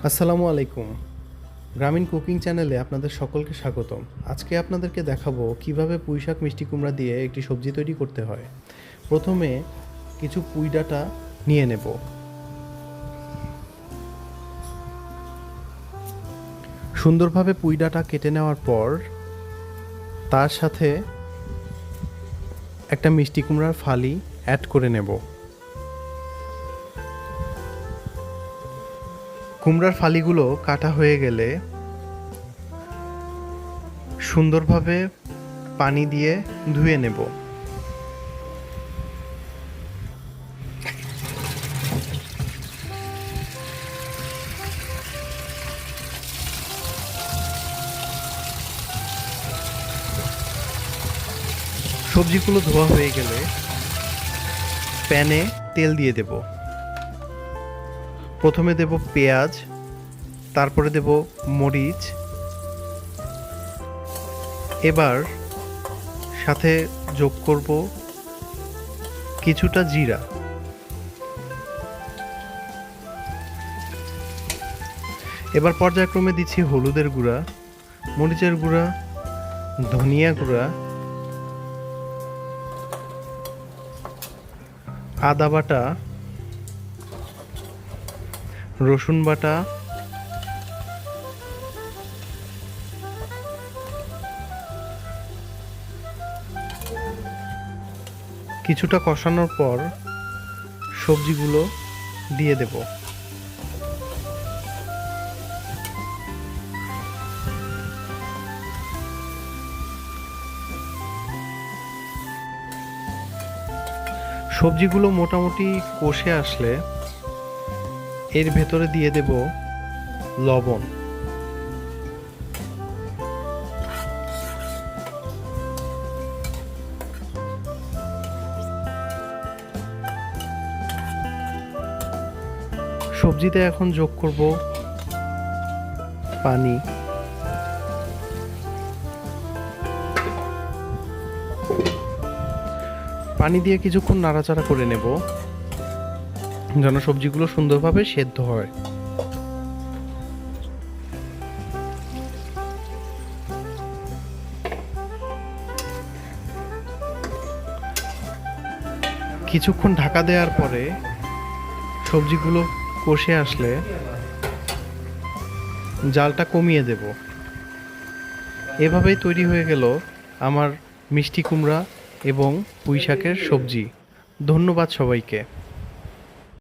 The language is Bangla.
আসসালামু আলাইকুম। গ্রামীণ কুকিং চ্যানেলে আপনাদের সকলকে স্বাগতম। আজকে আপনাদেরকে দেখাবো কিভাবে পুঁইশাক মিষ্টি কুমড়া দিয়ে একটি সবজি তৈরি করতে হয়। প্রথমে কিছু পুঁই ডাঁটা নিয়ে নেব। সুন্দরভাবে পুঁই ডাঁটা কেটে নেওয়ার পর তার সাথে একটা মিষ্টি কুমড়ার ফালি অ্যাড করে নেব। কুমড়ার ফালিগুলো কাটা হয়ে গেলে সুন্দরভাবে পানি দিয়ে ধুয়ে নেব। সবজিগুলো ধোয়া হয়ে গেলে প্যানে তেল দিয়ে দেব। প্রথমে দেব পেঁয়াজ, তারপরে দেব মরিচ, এবার সাথে যোগ করব কিছুটা জিরা। এবার পর্যায়ক্রমে দিচ্ছি হলুদের গুঁড়া, মরিচের গুঁড়া, ধনিয়া গুঁড়া, আদা বাটা, রসুন বাটা, কিছুটা কষানোর পর সবজিগুলো দিয়ে দেব। সবজিগুলো মোটামুটি কষে আসলে এর ভেতরে দিয়ে দেব লবণ। সবজিতে এখন যোগ করব পানি। পানি দিয়ে কিছুক্ষণ নাড়াচাড়া করে নেব যেন সবজিগুলো সুন্দরভাবে সেদ্ধ হয়। কিছুক্ষণ ঢাকা দেওয়ার পরে সবজিগুলো কষে আসলে জালটা কমিয়ে দেব। এভাবেই তৈরি হয়ে গেল আমার মিষ্টি কুমড়া এবং পুঁই শাকের সবজি। ধন্যবাদ সবাইকে।